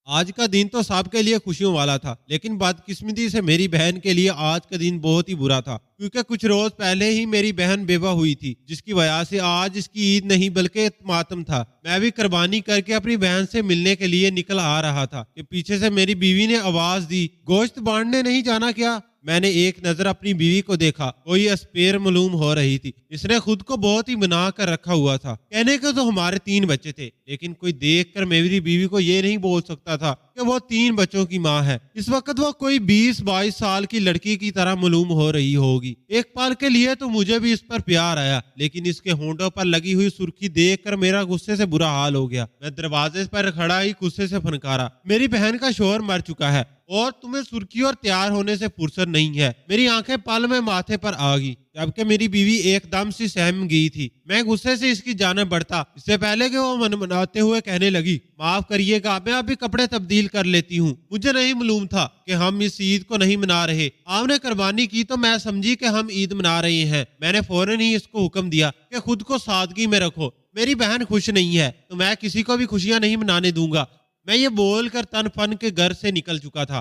آج کا دن تو سب کے لیے خوشیوں والا تھا، لیکن بدقسمتی سے میری بہن کے لیے آج کا دن بہت ہی برا تھا، کیونکہ کچھ روز پہلے ہی میری بہن بیوہ ہوئی تھی، جس کی وجہ سے آج اس کی عید نہیں بلکہ ماتم تھا۔ میں بھی قربانی کر کے اپنی بہن سے ملنے کے لیے نکل آ رہا تھا کہ پیچھے سے میری بیوی نے آواز دی، گوشت بانٹنے نہیں جانا کیا؟ میں نے ایک نظر اپنی بیوی کو دیکھا، کوئی اسپیر معلوم ہو رہی تھی۔ اس نے خود کو بہت ہی بنا کر رکھا ہوا تھا۔ کہنے کو تو ہمارے 3 بچے تھے، لیکن کوئی دیکھ کر میری بیوی کو یہ نہیں بول سکتا تھا کہ وہ 3 بچوں کی ماں ہے۔ اس وقت وہ کوئی 20-22 سال کی لڑکی کی طرح معلوم ہو رہی ہوگی۔ ایک پل کے لیے تو مجھے بھی اس پر پیار آیا، لیکن اس کے ہونٹوں پر لگی ہوئی سرخی دیکھ کر میرا غصے سے برا حال ہو گیا۔ میں دروازے پر کھڑا ہی غصے سے پھنکارا، میری بہن کا شوہر مر چکا ہے اور تمہیں سرخی اور تیار ہونے سے فرصت نہیں ہے۔ میری آنکھیں پل میں ماتھے پر آ گئی، جبکہ میری بیوی ایک دم سے سہم گئی تھی۔ میں غصے سے اس کی جانب بڑھتا، اس سے پہلے کہ وہ منمناتے ہوئے کہنے لگی، معاف کریے گا، میں ابھی کپڑے تبدیل کر لیتی ہوں۔ مجھے نہیں معلوم تھا کہ ہم اس عید کو نہیں منا رہے۔ آپ نے قربانی کی تو میں سمجھی کہ ہم عید منا رہے ہیں۔ میں نے فوراً ہی اس کو حکم دیا کہ خود کو سادگی میں رکھو، میری بہن خوش نہیں ہے تو میں کسی کو بھی خوشیاں نہیں منانے دوں گا۔ میں یہ بول کر تن فن کے گھر سے نکل چکا تھا۔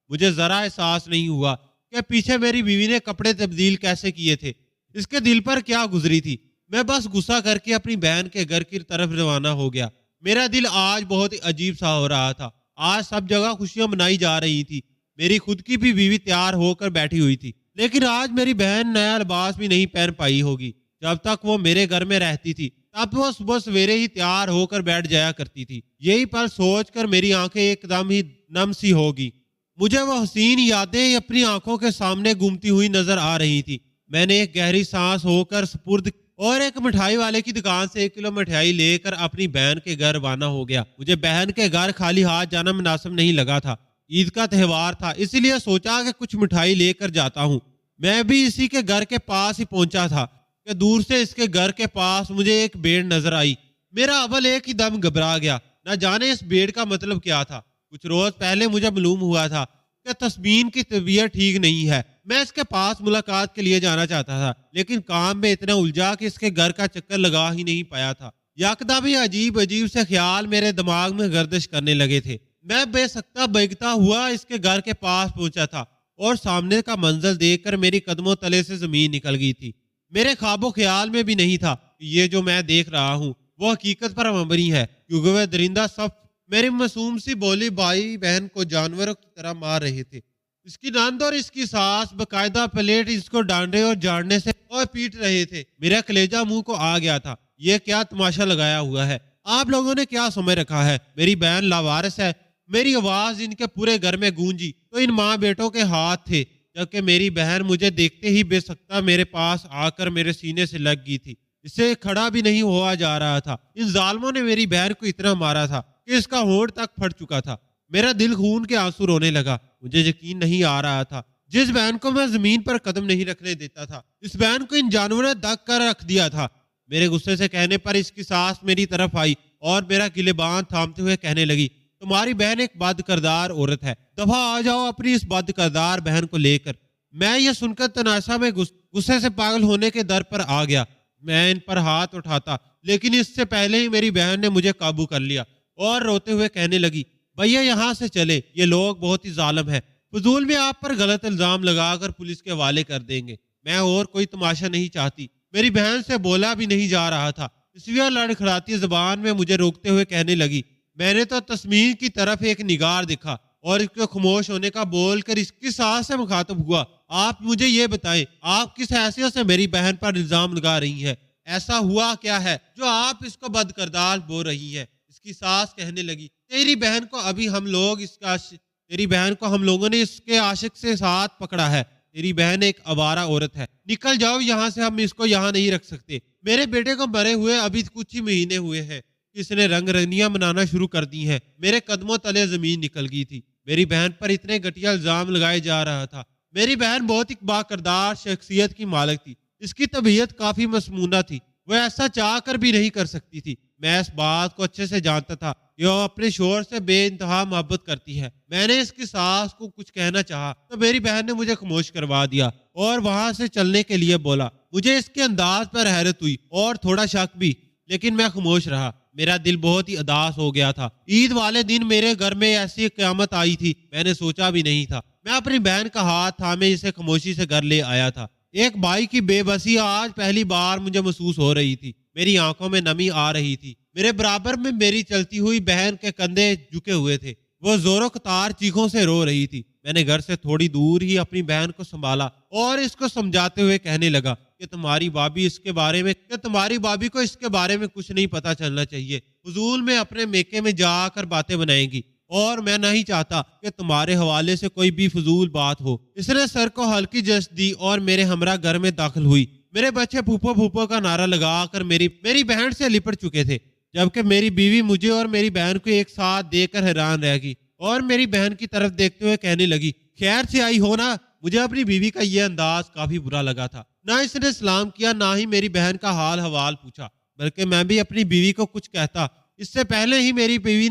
مجھے ذرا احساس نہیں ہوا کہ پیچھے میری بیوی نے کپڑے تبدیل کیسے کیے تھے، اس کے دل پر کیا گزری تھی۔ میں بس غصہ کر کے اپنی بہن کے گھر کی طرف روانہ ہو گیا۔ میرا دل آج بہت ہی عجیب سا ہو رہا تھا۔ آج سب جگہ خوشیاں منائی جا رہی تھی، میری خود کی بھی بیوی تیار ہو کر بیٹھی ہوئی تھی، لیکن آج میری بہن نیا لباس بھی نہیں پہن پائی ہوگی۔ جب تک وہ میرے گھر میں رہتی تھی تب وہ صبح سویرے ہی تیار ہو کر بیٹھ جایا کرتی تھی۔ یہی پل سوچ کر میری آنکھیں ایک دم ہی نم سی ہوگی۔ مجھے وہ حسین یادیں اپنی آنکھوں کے سامنے گھومتی ہوئی نظر آ رہی تھی۔ میں نے ایک گہری سانس ہو کر سپرد اور ایک مٹھائی والے کی دکان سے 1 کلو مٹھائی لے کر اپنی بہن کے گھر روانہ ہو گیا۔ مجھے بہن کے گھر خالی ہاتھ جانا مناسب نہیں لگا تھا۔ عید کا تہوار تھا، اسی لیے سوچا کہ کچھ مٹھائی لے کر جاتا ہوں۔ میں بھی اسی کے گھر کے پاس ہی پہنچا تھا کہ دور سے اس کے گھر کے پاس مجھے ایک بھیڑ نظر آئی۔ میرا اول ایک ہی دم گھبرا گیا، نہ جانے اس بھیڑ کا مطلب کیا تھا۔ کچھ روز پہلے مجھے معلوم ہوا تھا کہ تسبین کی طبیعت ٹھیک نہیں ہے۔ میں اس کے پاس ملاقات کے لیے جانا چاہتا تھا، لیکن کام میں اتنا الجھا کہ اس کے گھر کا چکر لگا ہی نہیں پایا تھا۔ یکدم ہی عجیب عجیب سے خیال میرے دماغ میں گردش کرنے لگے تھے۔ میں بے سکتا بگتا ہوا اس کے گھر کے پاس پہنچا تھا اور سامنے کا منظر دیکھ کر میری قدموں تلے سے زمین نکل گئی تھی۔ میرے خواب و خیال میں بھی نہیں تھا کہ یہ جو میں دیکھ رہا ہوں وہ حقیقت پر مبنی ہے، کیونکہ وہ درندہ صف میری معصوم سی بولی بھائی بہن کو جانوروں کی طرح مار رہے تھے۔ اس کی نند اور اس کی ساس باقاعدہ پلیٹ اس کو ڈانڈے اور جاڑنے سے اور پیٹ رہے تھے۔ میرا کلیجہ منہ کو آ گیا تھا۔ یہ کیا تماشا لگایا ہوا ہے؟ آپ لوگوں نے کیا سمجھ رکھا ہے میری بہن لاوارث ہے؟ میری آواز ان کے پورے گھر میں گونجی تو ان ماں بیٹوں کے ہاتھ تھے، جبکہ میری بہن مجھے دیکھتے ہی بے سکتا میرے پاس آ کر میرے سینے سے لگ گئی تھی۔ اس سے کھڑا بھی نہیں ہوا جا رہا تھا۔ ان ظالموں نے میری بہن کو اتنا مارا تھا کہ اس کا ہونٹ تک پھٹ چکا تھا۔ میرا دل خون کے آنسو رونے لگا۔ مجھے یقین نہیں آ رہا تھا، جس بہن کو میں زمین پر قدم نہیں رکھنے دیتا تھا، اس بہن کو ان جانوروں نے دگ کر رکھ دیا تھا۔ میرے غصے سے کہنے پر اس کی ساس میری طرف آئی اور میرا گلبان تھامتے ہوئے کہنے لگی، تمہاری بہن ایک بد کردار عورت ہے، دفعہ آ جاؤ اپنی اس بد کردار بہن کو لے کر۔ میں یہ سن کر تناسا میں غصے سے پاگل ہونے کے در پر آ گیا۔ میں ان پر ہاتھ اٹھاتا، لیکن اس سے پہلے ہی میری بہن نے مجھے قابو کر لیا اور روتے ہوئے کہنے لگی، بھیا یہاں سے چلے، یہ لوگ بہت ہی ظالم ہیں، فضول میں آپ پر غلط الزام لگا کر پولیس کے حوالے کر دیں گے۔ میں اور کوئی تماشا نہیں چاہتی۔ میری بہن سے بولا بھی نہیں جا رہا تھا، اس لیے لڑکھڑاتی زبان میں مجھے روکتے ہوئے کہنے لگی، میں نے تو تسمین کی طرف ایک نگار دکھا اور اس کے خاموش ہونے کا بول کر اس کی ساس سے مخاطب ہوا، آپ مجھے یہ بتائیں آپ کس حیثیت سے میری بہن پر الزام لگا رہی ہیں؟ ایسا ہوا کیا ہے جو آپ اس کو بد کردار بول رہی ہیں؟ اس کی ساس کہنے لگی، تیری بہن کو ہم لوگوں نے اس کے عاشق سے ساتھ پکڑا ہے۔ تیری بہن ایک آوارہ عورت ہے، نکل جاؤ یہاں سے، ہم اس کو یہاں نہیں رکھ سکتے۔ میرے بیٹے کو مرے ہوئے ابھی کچھ ہی مہینے ہوئے ہیں، اس نے رنگ رنگیاں منانا شروع کر دی ہیں۔ میرے قدموں تلے زمین نکل گئی تھی۔ میری بہن پر اتنے گھٹیا الزام لگائے جا رہا تھا۔ میری بہن بہت ہی باکردار شخصیت کی مالک تھی، اس کی طبیعت کافی مسمونہ تھی، وہ ایسا چاہ کر بھی نہیں کر سکتی تھی۔ میں اس بات کو اچھے سے جانتا تھا کہ وہ اپنے شوہر سے بے انتہا محبت کرتی ہے۔ میں نے اس کی ساس کو کچھ کہنا چاہا تو میری بہن نے مجھے خاموش کروا دیا اور وہاں سے چلنے کے لیے بولا۔ مجھے اس کے انداز پر حیرت ہوئی اور تھوڑا شک بھی، لیکن میں خاموش رہا۔ میرا دل بہت ہی اداس ہو گیا تھا۔ عید والے دن میرے گھر میں ایسی قیامت آئی تھی، میں نے سوچا بھی نہیں تھا۔ میں اپنی بہن کا ہاتھ تھامے اسے خاموشی سے گھر لے آیا تھا۔ ایک بھائی کی بے بسی آج پہلی بار مجھے محسوس ہو رہی تھی۔ میری آنکھوں میں نمی آ رہی تھی۔ میرے برابر میں میری چلتی ہوئی بہن کے کندھے جھکے ہوئے تھے۔ وہ زوروں قطار چیخوں سے رو رہی تھی۔ میں نے گھر سے تھوڑی دور ہی اپنی بہن کو سنبھالا اور اس کو سمجھاتے ہوئے کہنے لگا کہ تمہاری بھابھی کو اس کے بارے میں کچھ نہیں پتا چلنا چاہیے۔ فضول میں اپنے میکے میں جا کر باتیں بنائیں گی، اور میں نہیں چاہتا کہ تمہارے حوالے سے کوئی بھی فضول بات ہو۔ اس نے سر کو ہلکی جست دی اور میرے ہمراہ گھر میں داخل ہوئی۔ میرے بچے پھوپھو پھوپھو کا نعرہ لگا کر میری بہن سے لپٹ چکے تھے، جبکہ میری بیوی مجھے اور میری بہن کو ایک ساتھ دیکھ کر حیران رہ گئی اور میری بہن کی طرف دیکھتے ہوئے کہنے لگی، خیر سے آئی ہو نا؟ مجھے اپنی بیوی کا یہ انداز کافی برا لگا تھا۔ نہ اس نے سلام کیا، نہ ہی میری بہن کا حال حوال پوچھا، بلکہ میں بھی اپنی بیوی کو کچھ کہتا اس سے پہلے ہی میری بیوی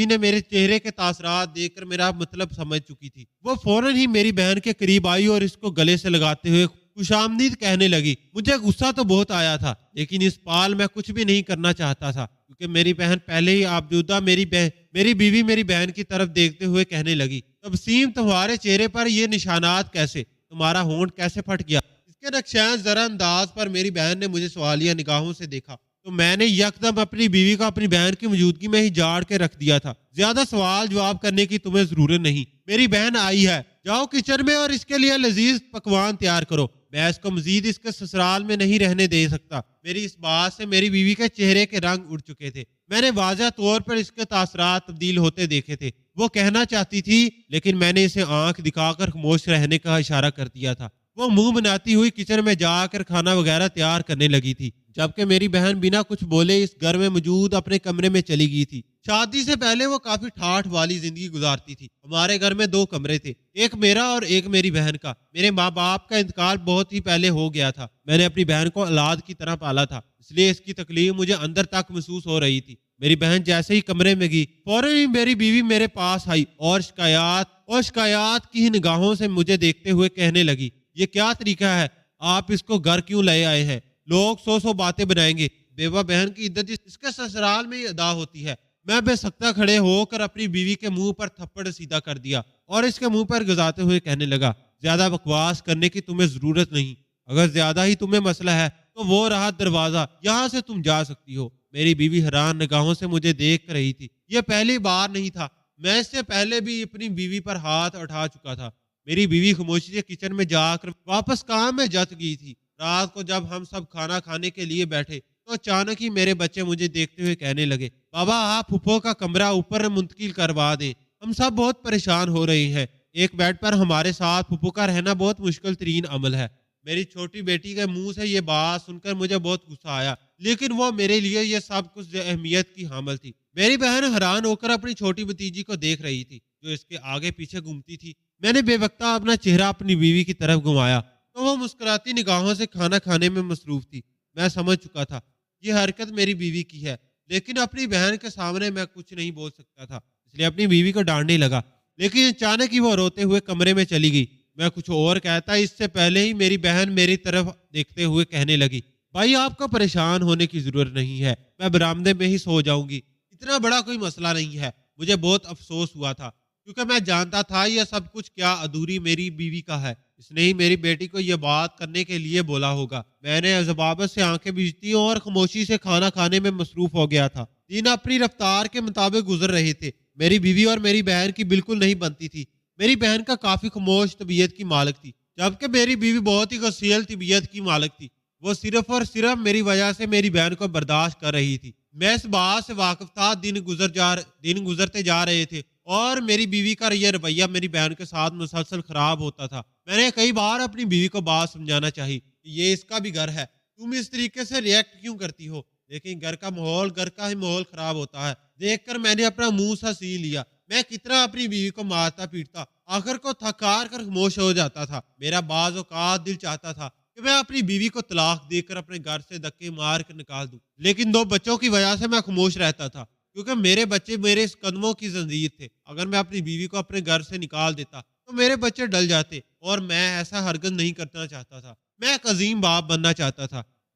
نے میرے چہرے کے تاثرات دیکھ کر میرا مطلب سمجھ چکی تھی۔ وہ فوراً ہی میری بہن کے قریب آئی اور اس کو گلے سے لگاتے ہوئے خوش آمدید کہنے لگی۔ مجھے غصہ تو بہت آیا تھا، لیکن اس پال میں کچھ بھی نہیں کرنا چاہتا تھا، کیونکہ میری بہن پہلے ہی آبجودہ میری بیوی میری بہن کی طرف دیکھتے ہوئے کہنے لگی، تبسیم تمہارے چہرے پر یہ نشانات کیسے؟ تمہارا ہونٹ کیسے پھٹ گیا؟ اس کے نقشان ذرا انداز پر میری بہن نے مجھے سوالیہ نگاہوں سے دیکھا تو میں نے یکدم اپنی بیوی کو اپنی بہن کی موجودگی میں ہی جاڑ کے رکھ دیا تھا۔ زیادہ سوال جواب کرنے کی تمہیں ضرورت نہیں، میری بہن آئی ہے، جاؤ کچن میں اور اس کے لیے لذیذ پکوان تیار کرو۔ میں اس کو مزید اس کے سسرال میں نہیں رہنے دے سکتا۔ میری اس بات سے میری بیوی کے چہرے کے رنگ اڑ چکے تھے۔ میں نے واضح طور پر اس کے تاثرات تبدیل ہوتے دیکھے تھے۔ وہ کہنا چاہتی تھی، لیکن میں نے اسے آنکھ دکھا کر خاموش رہنے کا اشارہ کر دیا تھا۔ وہ منہ بناتی ہوئی کچن میں جا کر کھانا وغیرہ تیار کرنے لگی تھی، جبکہ میری بہن بنا کچھ بولے اس گھر میں موجود اپنے کمرے میں چلی گئی تھی۔ شادی سے پہلے وہ کافی ٹھاٹھ والی زندگی گزارتی تھی۔ ہمارے گھر میں 2 کمرے تھے، ایک میرا اور ایک میری بہن کا۔ میرے ماں باپ کا انتقال بہت ہی پہلے ہو گیا تھا۔ میں نے اپنی بہن کو اولاد کی طرح پالا تھا، اس لیے اس کی تکلیف مجھے اندر تک محسوس ہو رہی تھی۔ میری بہن جیسے ہی کمرے میں گئی، فوراً ہی میری بیوی میرے پاس آئی اور شکایات کی نگاہوں سے مجھے دیکھتے ہوئے کہنے لگی، یہ کیا طریقہ ہے؟ آپ اس کو گھر کیوں لے آئے ہیں؟ لوگ 100 باتیں بنائیں گے۔ بیوہ بہن کی عدت اس کے سسرال میں ہی ادا ہوتی ہے۔ میں بے سکتا کھڑے ہو کر اپنی بیوی کے منہ پر تھپڑ سیدھا کر دیا اور اس کے منہ پر گزاتے ہوئے کہنے لگا، زیادہ بکواس کرنے کی تمہیں ضرورت نہیں۔ اگر زیادہ ہی تمہیں مسئلہ ہے تو وہ رہا دروازہ، یہاں سے تم جا سکتی ہو۔ میری بیوی حیران نگاہوں سے مجھے دیکھ رہی تھی۔ یہ پہلی بار نہیں تھا، میں اس سے پہلے بھی اپنی بیوی پر ہاتھ اٹھا چکا تھا۔ میری بیوی خاموشی سے کچن میں جا کر واپس کام میں جت گئی تھی۔ رات کو جب ہم سب کھانا کھانے کے لیے بیٹھے تو اچانک ہی میرے بچے مجھے دیکھتے ہوئے کہنے لگے، بابا آپ پھپھو کا کمرہ اوپر منتقل کروا دیں، ہم سب بہت پریشان ہو رہے ہیں۔ ایک بیڈ پر ہمارے ساتھ پھپھو کا رہنا بہت مشکل ترین عمل ہے۔ میری چھوٹی بیٹی کے منہ سے یہ بات سن کر مجھے بہت غصہ آیا، لیکن وہ میرے لیے یہ سب کچھ اہمیت کی حامل تھی۔ میری بہن حیران ہو کر اپنی چھوٹی بھتیجی کو دیکھ رہی تھی جو اس کے آگے پیچھے گھومتی تھی۔ میں نے بے وقتہ اپنا چہرہ اپنی بیوی کی طرف گھمایا تو وہ مسکراتی نگاہوں سے کھانا کھانے میں مصروف تھی۔ میں سمجھ چکا تھا یہ حرکت میری بیوی کی ہے، لیکن اپنی بہن کے سامنے میں کچھ نہیں بول سکتا تھا، اس لیے اپنی بیوی کو ڈانٹنے لگا، لیکن اچانک ہی وہ روتے ہوئے کمرے میں چلی گئی۔ میں کچھ اور کہتا اس سے پہلے ہی میری بہن میری طرف دیکھتے ہوئے کہنے لگی، بھائی آپ کو پریشان ہونے کی ضرورت نہیں ہے، میں برآمدے میں ہی سو جاؤں گی، اتنا بڑا کوئی مسئلہ نہیں ہے۔ مجھے بہت افسوس ہوا تھا کیونکہ میں جانتا تھا یہ سب کچھ کیا ادھوری میری بیوی کا ہے، اس نے ہی میری بیٹی کو یہ بات کرنے کے لیے بولا ہوگا۔ میں نے ضبابت سے آنکھیں بھیجتی اور خاموشی سے کھانا کھانے میں مصروف ہو گیا تھا۔ دن اپنی رفتار کے مطابق گزر رہے تھے۔ میری بیوی اور میری بہن کی بالکل نہیں بنتی تھی۔ میری بہن کا کافی خاموش طبیعت کی مالک تھی، جبکہ میری بیوی بہت ہی غسیل طبیعت کی مالک تھی۔ وہ صرف اور صرف میری وجہ سے میری بہن کو برداشت کر رہی تھی۔ میں اس بات سے واقف تھا، دن گزرتے جا رہے تھے اور میری بیوی کا یہ رویہ میری بہن کے ساتھ مسلسل خراب ہوتا تھا۔ میں نے کئی بار اپنی بیوی کو بات سمجھانا چاہی کہ یہ اس کا بھی گھر ہے، تم اس طریقے سے ریئیکٹ کیوں کرتی ہو، لیکن گھر کا ہی ماحول خراب ہوتا ہے۔ دیکھ کر میں نے اپنا منہ سا سی لیا۔ میں کتنا اپنی بیوی کو مارتا پیٹتا، آخر کو تھکار کر خاموش ہو جاتا تھا۔ میرا بعض اوقات دل چاہتا تھا کہ میں اپنی بیوی کو طلاق دے کر اپنے گھر سے دھکے مار کر نکال دوں، لیکن 2 بچوں کی وجہ سے میں خاموش رہتا تھا، کیونکہ میرے بچے میرے اس قدموں کی زنجیر تھے۔ اگر میں اپنی بیوی کو اپنے گھر سے نکال دیتا تو میرے بچے ڈل جاتے، اور میں ایسا ہرگز نہیں کرنا چاہتا تھا۔ میں ایک عظیم باپ بننا چاہتا تھا۔